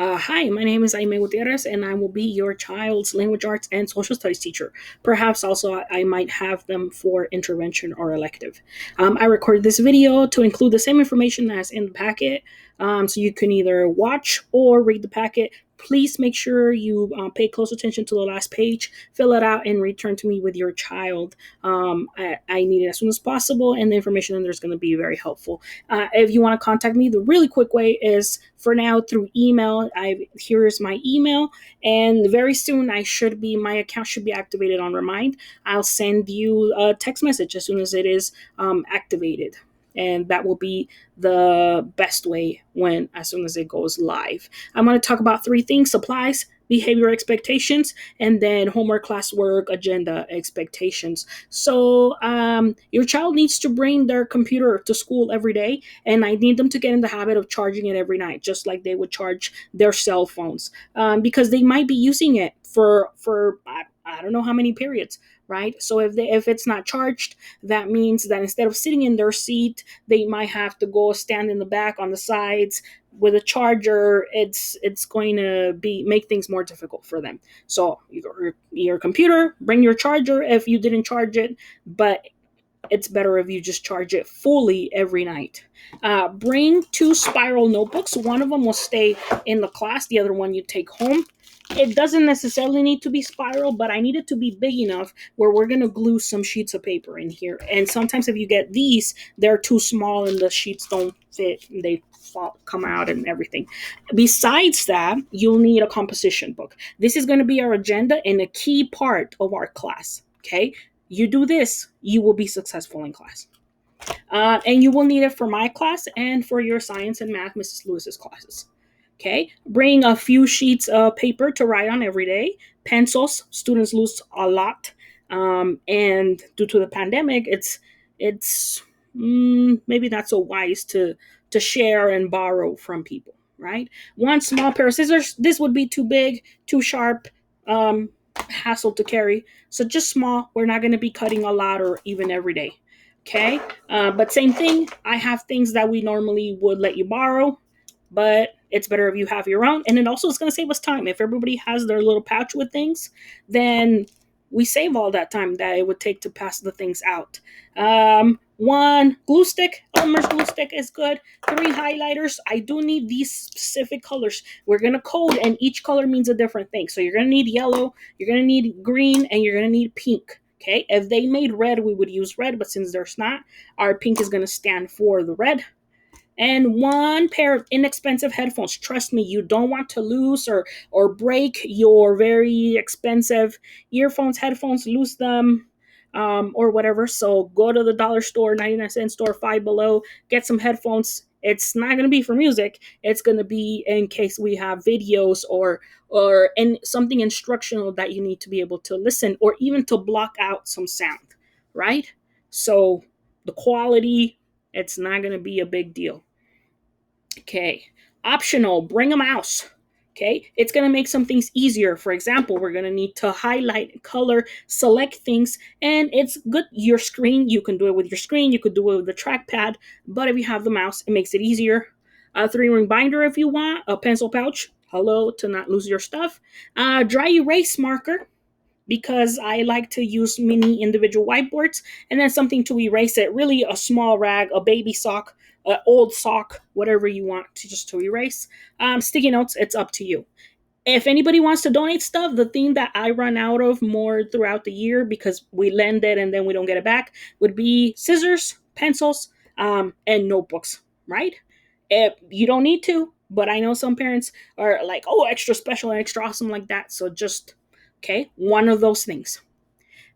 Hi, my name is Gutierrez, and I will be your child's language arts and social studies teacher. Perhaps also I might have them for intervention or elective. I recorded this video to include the same information as in the packet, so you can either watch or read the packet. Please make sure you pay close attention to the last page, fill it out, and return to me with your child. I need it as soon as possible, and the information in there is going to be very helpful. If you want to contact me, the really quick way is for now through email. Here's my email, and very soon my account should be activated on Remind. I'll send you a text message as soon as it is activated. And that will be the best way when as soon as it goes live. I'm going to talk about three things: supplies, behavior expectations, and then homework, classwork, agenda expectations. So your child needs to bring their computer to school every day, and I need them to get in the habit of charging it every night, just like they would charge their cell phones, because they might be using it for I don't know how many periods, right? So if it's not charged, that means that instead of sitting in their seat, they might have to go stand in the back on the sides with a charger. It's going to be make things more difficult for them. So your computer, bring your charger if you didn't charge it, but it's better if you just charge it fully every night. Bring two spiral notebooks. One of them will stay in the class, the other one you take home. It doesn't necessarily need to be spiral, but I need it to be big enough where we're going to glue some sheets of paper in here. And sometimes if you get these, they're too small and the sheets don't fit. They come out and everything. Besides that, you'll need a composition book. This is going to be our agenda and a key part of our class. Okay, you do this, you will be successful in class. And you will need it for my class and for your science and math, Mrs. Lewis's classes. Okay, bring a few sheets of paper to write on every day. Pencils, students lose a lot, and due to the pandemic, it's maybe not so wise to share and borrow from people, right? One small pair of scissors. This would be too big, too sharp, hassle to carry. So just small. We're not going to be cutting a lot or even every day. Okay, but same thing. I have things that we normally would let you borrow, but it's better if you have your own. And it also is going to save us time. If everybody has their little pouch with things, then we save all that time that it would take to pass the things out. One glue stick, Elmer's glue stick is good. Three highlighters. I do need these specific colors. We're going to code, and each color means a different thing. So you're going to need yellow, you're going to need green, and you're going to need pink. Okay, if they made red, we would use red, but since there's not, our pink is going to stand for the red. And one pair of inexpensive headphones. Trust me, you don't want to lose or break your very expensive earphones, headphones, lose them, or whatever. So go to the dollar store, 99-cent store, Five Below, get some headphones. It's not going to be for music. It's going to be in case we have videos or in something instructional that you need to be able to listen or even to block out some sound, right? So the quality, it's not going to be a big deal. Okay. Optional, bring a mouse. Okay. It's going to make some things easier. For example, we're going to need to highlight, color, select things, and it's good. Your screen, you can do it with your screen, you could do it with the trackpad, but if you have the mouse, it makes it easier. A 3-ring binder if you want, a pencil pouch. Hello, to not lose your stuff. Dry erase marker, because I like to use mini individual whiteboards, and then something to erase it. Really, a small rag, a baby sock, an old sock, whatever you want to just to erase. Sticky notes, it's up to you. If anybody wants to donate stuff, the thing that I run out of more throughout the year because we lend it and then we don't get it back would be scissors, pencils, and notebooks, right? If you don't need to, but I know some parents are like, oh, extra special and extra awesome like that. So just, okay, one of those things.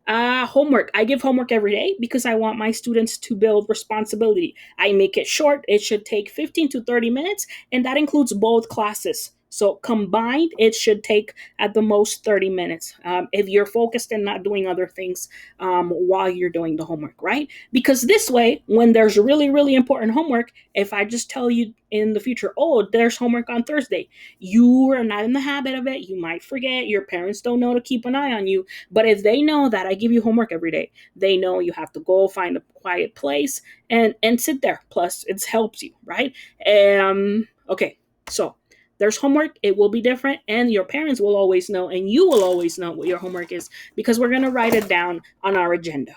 Homework. I give homework every day because I want my students to build responsibility. I make it short. It should take 15 to 30 minutes, and that includes both classes. So combined, it should take at the most 30 minutes if you're focused and not doing other things while you're doing the homework, right? Because this way, when there's really, really important homework, if I just tell you in the future, oh, there's homework on Thursday, you are not in the habit of it. You might forget. Your parents don't know to keep an eye on you. But if they know that I give you homework every day, they know you have to go find a quiet place and sit there. Plus, it helps you, right? Okay, so there's homework, it will be different, and your parents will always know, and you will always know what your homework is because we're going to write it down on our agenda.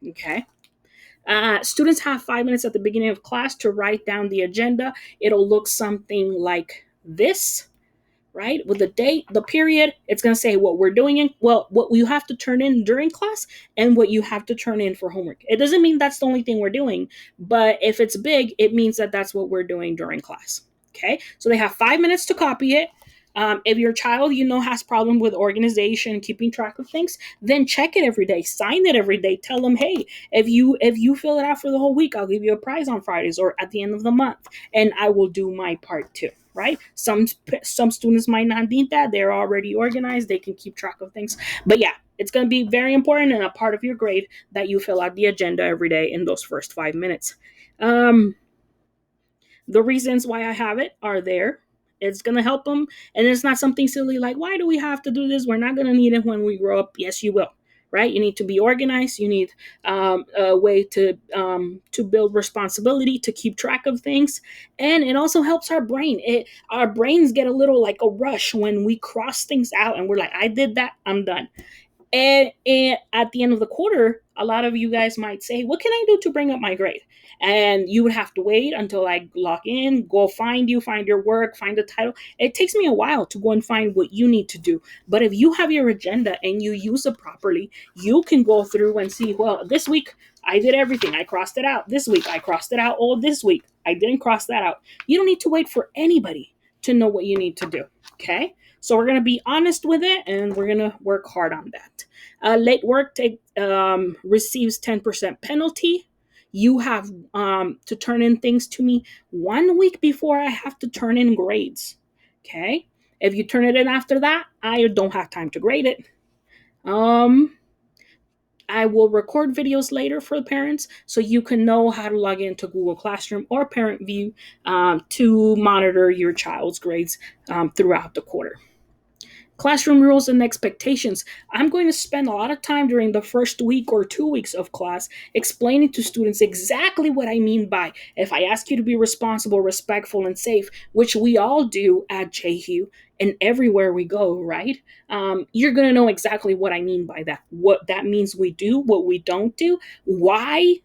Okay. Students have 5 minutes at the beginning of class to write down the agenda. It'll look something like this, right? With the date, the period, it's going to say what we're doing in, well, what you have to turn in during class and what you have to turn in for homework. It doesn't mean that's the only thing we're doing, but if it's big, it means that that's what we're doing during class. Okay, so they have 5 minutes to copy it. If your child, has problem with organization, keeping track of things, then check it every day, sign it every day. Tell them, hey, if you fill it out for the whole week, I'll give you a prize on Fridays or at the end of the month, and I will do my part too. Right? Some students might not need that. They're already organized. They can keep track of things. But yeah, it's going to be very important and a part of your grade that you fill out the agenda every day in those first 5 minutes. Um, the reasons why I have it are there. It's going to help them. And it's not something silly like, why do we have to do this? We're not going to need it when we grow up. Yes, you will. Right? You need to be organized. You need a way to build responsibility, to keep track of things, and it also helps our brain. Our brains get a little like a rush when we cross things out, and we're like, I did that, I'm done. And at the end of the quarter, a lot of you guys might say, what can I do to bring up my grade? And you would have to wait until I log in, go find your work, find the title. It takes me a while to go and find what you need to do. But if you have your agenda and you use it properly, you can go through and see, well, this week I did everything. I crossed it out. This week I crossed it out. Oh, this week I didn't cross that out. You don't need to wait for anybody to know what you need to do. Okay? So we're going to be honest with it and we're going to work hard on that. Late work receives 10% penalty. You have to turn in things to me 1 week before I have to turn in grades. Okay? If you turn it in after that, I don't have time to grade it. I will record videos later for the parents so you can know how to log into Google Classroom or Parent View to monitor your child's grades throughout the quarter. Classroom rules and expectations. I'm going to spend a lot of time during the first week or 2 weeks of class explaining to students exactly what I mean by if I ask you to be responsible, respectful, and safe, which we all do at JHU and everywhere we go, right? You're going to know exactly what I mean by that, what that means we do, what we don't do, why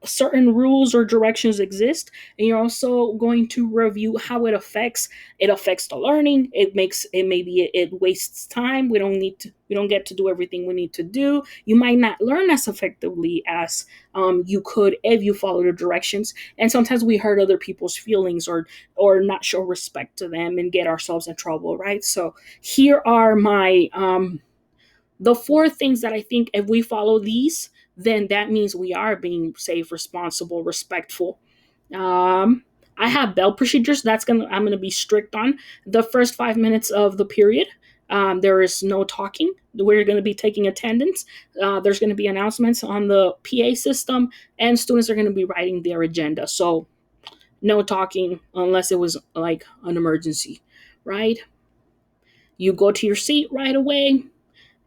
certain rules or directions exist, and you're also going to review how it affects the learning. It wastes time. We don't get to do everything we need to do. You might not learn as effectively as you could if you follow the directions, and sometimes we hurt other people's feelings or not show respect to them and get ourselves in trouble, right? So here are my the four things that I think if we follow these, then that means we are being safe, responsible, respectful. Um, I have bell procedures. I'm gonna be strict on the first 5 minutes of the period. There is no talking. We're going to be taking attendance. There's going to be announcements on the PA system, and students are going to be writing their agenda. So no talking unless it was like an emergency, right? You go to your seat right away.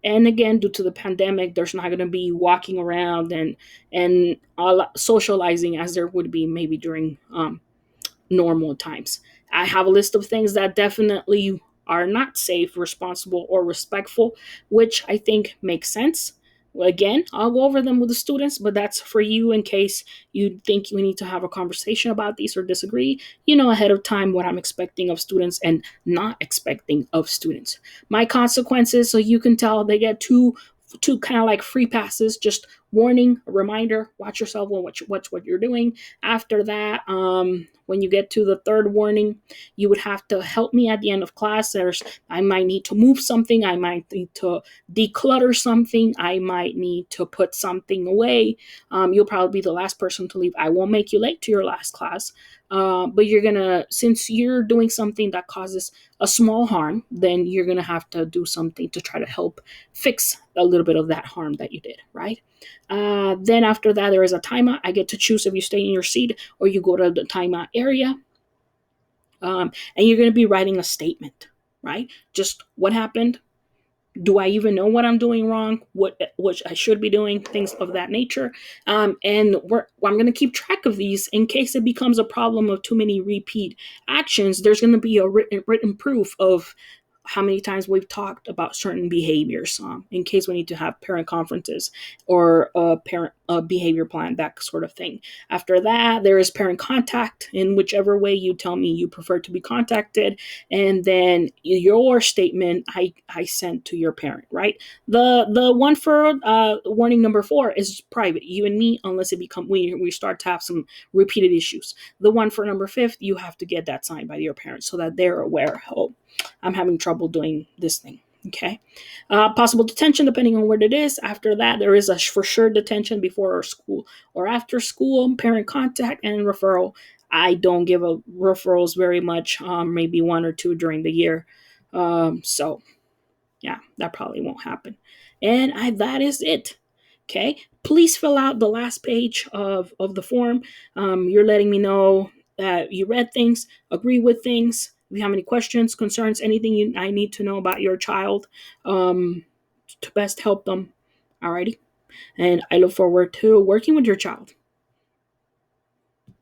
And again, due to the pandemic, there's not going to be walking around and socializing as there would be maybe during normal times. I have a list of things that definitely are not safe, responsible, or respectful, which I think makes sense. Again, I'll go over them with the students, but that's for you in case you think we need to have a conversation about these or disagree. You know ahead of time what I'm expecting of students and not expecting of students. My consequences, so you can tell they get two kind of like free passes, just warning, a reminder, watch yourself when watch what you're doing. After that, when you get to the third warning, you would have to help me at the end of class. I might need to move something, I might need to declutter something, I might need to put something away. You'll probably be the last person to leave. I won't make you late to your last class, but since you're doing something that causes a small harm, then you're gonna have to do something to try to help fix a little bit of that harm that you did, right? Then after that, there is a timeout. I get to choose if you stay in your seat or you go to the timeout area. And you're going to be writing a statement, right? Just what happened, Do I even know what I'm doing wrong? What I should be doing? Things of that nature. And I'm going to keep track of these in case it becomes a problem of too many repeat actions. There's going to be a written proof of how many times we've talked about certain behaviors, in case we need to have parent conferences or a parent behavior plan, that sort of thing. After that, there is parent contact in whichever way you tell me you prefer to be contacted, and then your statement I sent to your parent, right? The one for warning number 4 is private, you and me, unless it become we start to have some repeated issues. The one for number 5, you have to get that signed by your parents so that they're aware. Oh, I'm having trouble doing this thing. Okay. Possible detention, depending on what it is. After that, there is a for sure detention before or school or after school, parent contact, and referral. I don't give a referrals very much, maybe one or two during the year. So yeah, that probably won't happen. And that is it. Okay, please fill out the last page of the form. You're letting me know that you read things, agree with things. If you have any questions, concerns, anything I need to know about your child, to best help them. Alrighty, and I look forward to working with your child.